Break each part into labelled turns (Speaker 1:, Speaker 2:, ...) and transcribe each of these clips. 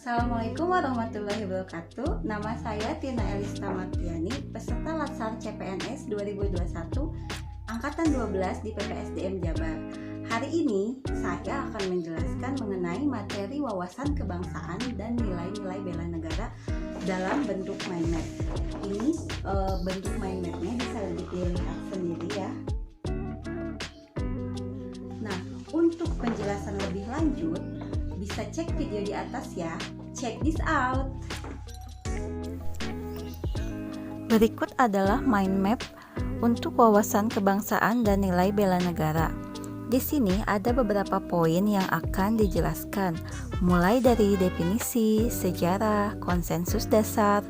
Speaker 1: Assalamualaikum warahmatullahi wabarakatuh. Nama saya Tina Elista Martiani, peserta Latsar CPNS 2021 Angkatan 12 di PPSDM Jabar. Hari ini saya akan menjelaskan mengenai materi wawasan kebangsaan dan nilai-nilai bela negara dalam bentuk mind map. Ini bentuk mind mapnya bisa dilihat sendiri ya. Nah, untuk penjelasan lebih lanjut bisa cek video di atas ya. Check this out.
Speaker 2: Berikut adalah mind map untuk wawasan kebangsaan dan nilai bela negara. Di sini ada beberapa poin yang akan dijelaskan, mulai dari definisi, sejarah, konsensus dasar,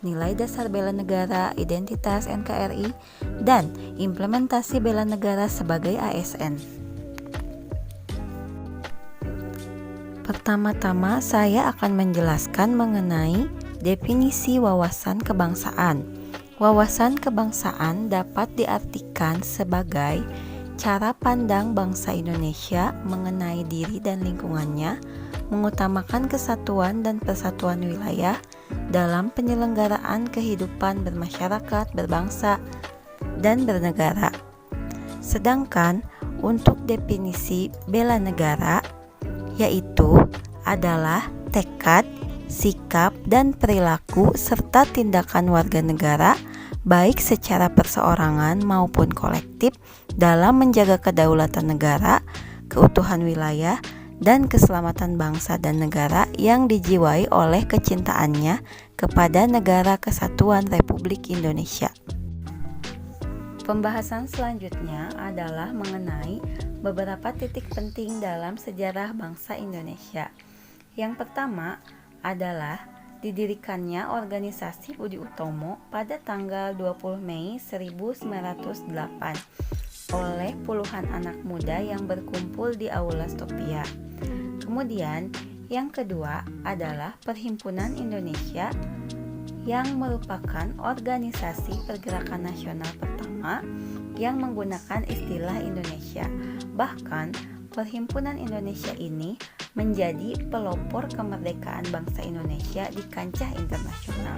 Speaker 2: nilai dasar bela negara, identitas NKRI, dan implementasi bela negara sebagai ASN. Pertama-tama saya akan menjelaskan mengenai definisi wawasan kebangsaan. Wawasan kebangsaan dapat diartikan sebagai cara pandang bangsa Indonesia mengenai diri dan lingkungannya, mengutamakan kesatuan dan persatuan wilayah dalam penyelenggaraan kehidupan bermasyarakat, berbangsa, dan bernegara. Sedangkan untuk definisi bela negara yaitu adalah tekad, sikap, dan perilaku serta tindakan warga negara baik secara perseorangan maupun kolektif dalam menjaga kedaulatan negara, keutuhan wilayah, dan keselamatan bangsa dan negara yang dijiwai oleh kecintaannya kepada Negara Kesatuan Republik Indonesia. Pembahasan selanjutnya adalah mengenai beberapa titik penting dalam sejarah bangsa Indonesia. Yang pertama adalah didirikannya organisasi Budi Utomo pada tanggal 20 Mei 1908 oleh puluhan anak muda yang berkumpul di Aula Stopia. Kemudian yang kedua adalah Perhimpunan Indonesia yang merupakan organisasi pergerakan nasional pertama yang menggunakan istilah Indonesia. Bahkan, Perhimpunan Indonesia ini menjadi pelopor kemerdekaan bangsa Indonesia di kancah internasional.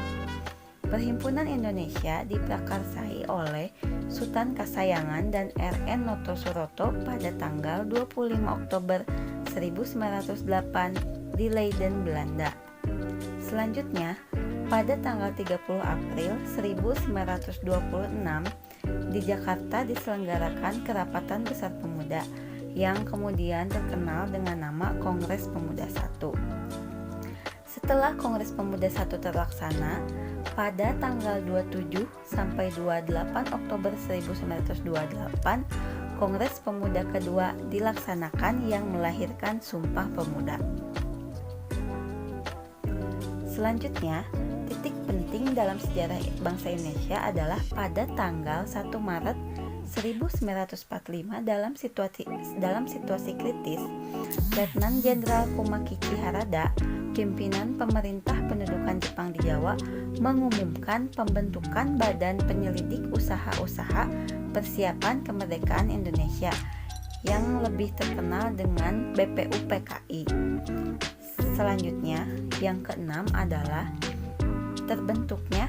Speaker 2: Perhimpunan Indonesia diprakarsai oleh Sultan Kasayangan dan R.N. Noto Suroto pada tanggal 25 Oktober 1908 di Leiden, Belanda. Selanjutnya, pada tanggal 30 April 1926 di Jakarta diselenggarakan Kerapatan Besar Pemuda yang kemudian terkenal dengan nama Kongres Pemuda I. Setelah Kongres Pemuda I terlaksana, pada tanggal 27 sampai 28 Oktober 1928, Kongres Pemuda kedua dilaksanakan yang melahirkan Sumpah Pemuda. Selanjutnya, titik penting dalam sejarah bangsa Indonesia adalah pada tanggal 1 Maret 1945 dalam situasi kritis, Letnan Jenderal Kumakichi Harada, pimpinan pemerintah pendudukan Jepang di Jawa, mengumumkan pembentukan Badan Penyelidik Usaha-usaha Persiapan Kemerdekaan Indonesia yang lebih terkenal dengan BPUPKI. Selanjutnya, yang keenam adalah terbentuknya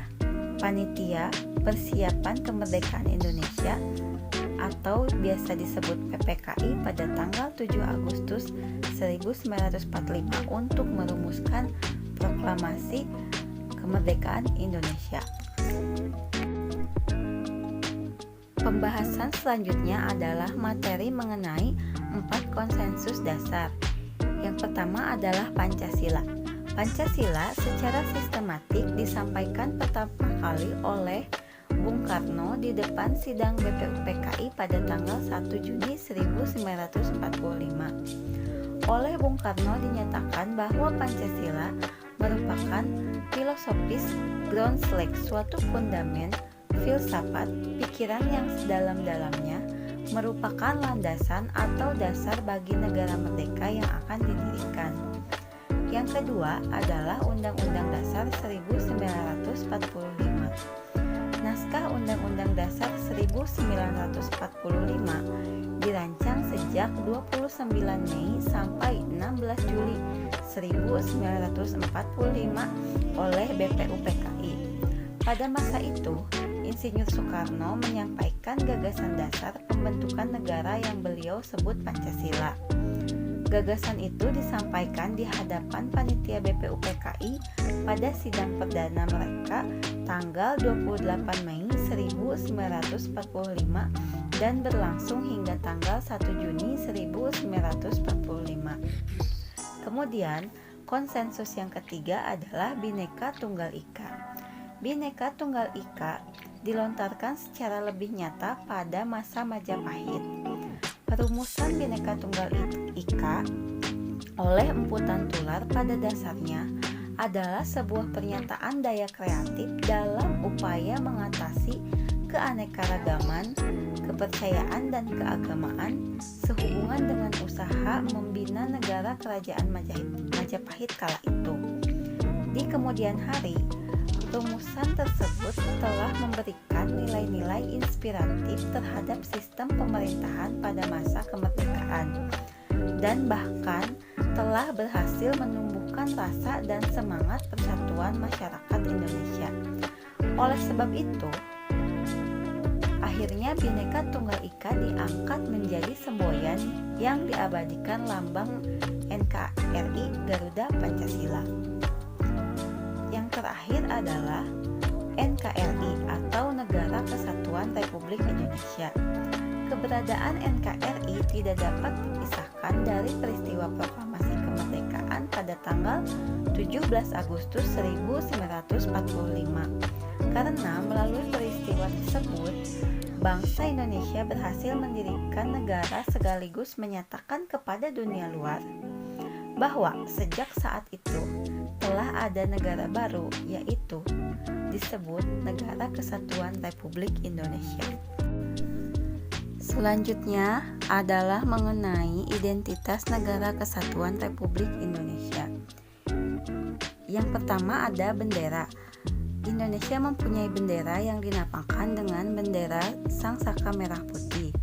Speaker 2: Panitia Persiapan Kemerdekaan Indonesia atau biasa disebut PPKI pada tanggal 7 Agustus 1945 untuk merumuskan proklamasi kemerdekaan Indonesia. Pembahasan selanjutnya adalah materi mengenai 4 konsensus dasar. Yang pertama adalah Pancasila. Pancasila secara sistematik disampaikan pertama kali oleh Bung Karno di depan sidang BPUPKI pada tanggal 1 Juni 1945. Oleh Bung Karno dinyatakan bahwa Pancasila merupakan filosofis ground slack, suatu fundament filsafat pikiran yang sedalam-dalamnya merupakan landasan atau dasar bagi negara merdeka yang akan didirikan. Yang kedua adalah Undang-Undang Dasar 1945. Naskah Undang-Undang Dasar 1945 dirancang sejak sejak 29 Mei sampai 16 Juli 1945 oleh BPUPKI. Pada masa itu, Insinyur Soekarno menyampaikan gagasan dasar pembentukan negara yang beliau sebut Pancasila. Gagasan itu disampaikan di hadapan panitia BPUPKI pada sidang perdana mereka tanggal 28 Mei 1945 dan berlangsung hingga tanggal 1 Juni 1945. Kemudian, konsensus yang ketiga adalah Bhinneka Tunggal Ika. Bhinneka Tunggal Ika dilontarkan secara lebih nyata pada masa Majapahit. Perumusan Bhinneka Tunggal Ika oleh Empu Tantular pada dasarnya adalah sebuah pernyataan daya kreatif dalam upaya mengatasi keanekaragaman, kepercayaan dan keagamaan sehubungan dengan usaha membina negara kerajaan Majapahit kala itu. Di kemudian hari, rumusan tersebut telah memberikan nilai-nilai inspiratif terhadap sistem pemerintahan pada masa kemerdekaan dan bahkan telah berhasil menumbuhkan rasa dan semangat persatuan masyarakat Indonesia. Oleh sebab itu, akhirnya Bhinneka Tunggal Ika diangkat menjadi semboyan yang diabadikan lambang NKRI Garuda Pancasila. Yang terakhir adalah NKRI atau Negara Kesatuan Republik Indonesia. Keberadaan NKRI tidak dapat dipisahkan dari peristiwa proklamasi kemerdekaan pada tanggal 17 Agustus 1945. Karena melalui peristiwa tersebut, bangsa Indonesia berhasil mendirikan negara sekaligus menyatakan kepada dunia luar bahwa sejak saat itu telah ada negara baru, yaitu disebut Negara Kesatuan Republik Indonesia. Selanjutnya adalah mengenai identitas Negara Kesatuan Republik Indonesia. Yang pertama ada bendera. Indonesia mempunyai bendera yang dinamakan dengan bendera Sang Saka Merah Putih.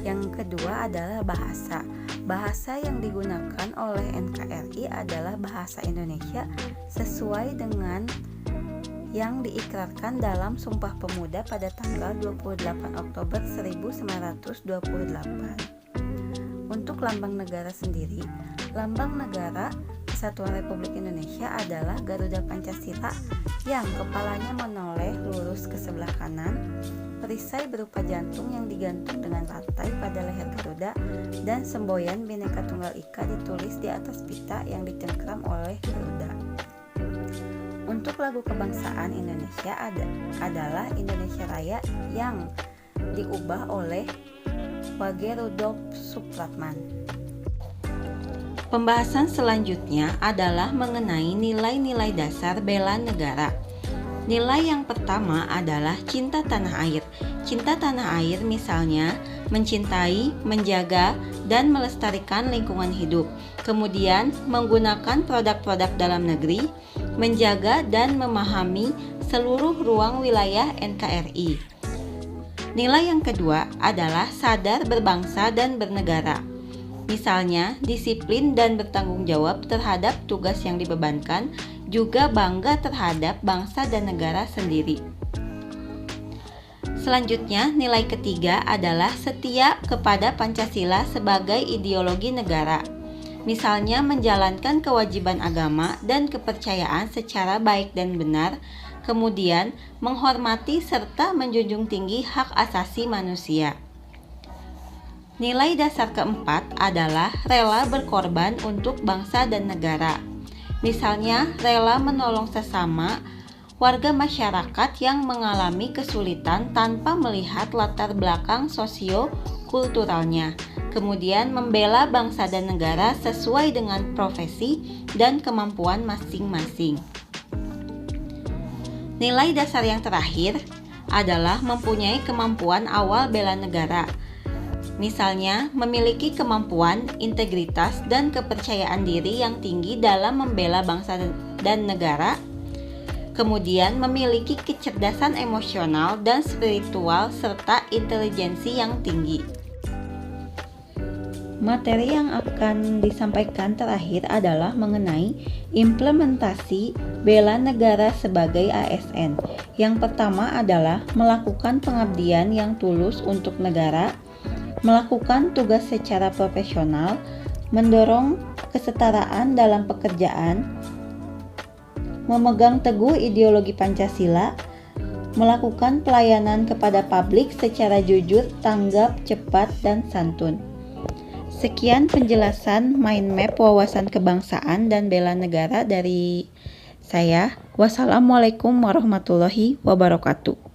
Speaker 2: Yang kedua adalah bahasa. Bahasa yang digunakan oleh NKRI adalah bahasa Indonesia sesuai dengan yang diikrarkan dalam Sumpah Pemuda pada tanggal 28 Oktober 1928. Untuk lambang negara sendiri, lambang negara Kesatuan Republik Indonesia adalah Garuda Pancasila yang kepalanya menoleh lurus ke sebelah kanan, perisai berupa jantung yang digantung dengan rantai pada leher Garuda, dan semboyan Bhinneka Tunggal Ika ditulis di atas pita yang dicengkram oleh Garuda. Untuk lagu kebangsaan Indonesia adalah Indonesia Raya yang diubah oleh Wage Rudolf Supratman. Pembahasan selanjutnya adalah mengenai nilai-nilai dasar bela negara. Nilai yang pertama adalah cinta tanah air. Cinta tanah air misalnya mencintai, menjaga, dan melestarikan lingkungan hidup. Kemudian menggunakan produk-produk dalam negeri, menjaga dan memahami seluruh ruang wilayah NKRI. Nilai yang kedua adalah sadar berbangsa dan bernegara. Misalnya, disiplin dan bertanggung jawab terhadap tugas yang dibebankan, juga bangga terhadap bangsa dan negara sendiri. Selanjutnya, nilai ketiga adalah setia kepada Pancasila sebagai ideologi negara. Misalnya, menjalankan kewajiban agama dan kepercayaan secara baik dan benar, kemudian menghormati serta menjunjung tinggi hak asasi manusia. Nilai dasar keempat adalah rela berkorban untuk bangsa dan negara. Misalnya, rela menolong sesama warga masyarakat yang mengalami kesulitan tanpa melihat latar belakang sosio-kulturalnya. Kemudian membela bangsa dan negara sesuai dengan profesi dan kemampuan masing-masing. Nilai dasar yang terakhir adalah mempunyai kemampuan awal bela negara. Misalnya, memiliki kemampuan, integritas, dan kepercayaan diri yang tinggi dalam membela bangsa dan negara. Kemudian, memiliki kecerdasan emosional dan spiritual serta intelijensi yang tinggi. Materi yang akan disampaikan terakhir adalah mengenai implementasi bela negara sebagai ASN. Yang pertama adalah melakukan pengabdian yang tulus untuk negara, melakukan tugas secara profesional, mendorong kesetaraan dalam pekerjaan, memegang teguh ideologi Pancasila, melakukan pelayanan kepada publik secara jujur, tanggap, cepat, dan santun. Sekian penjelasan mind map wawasan kebangsaan dan bela negara dari saya. Wassalamualaikum warahmatullahi wabarakatuh.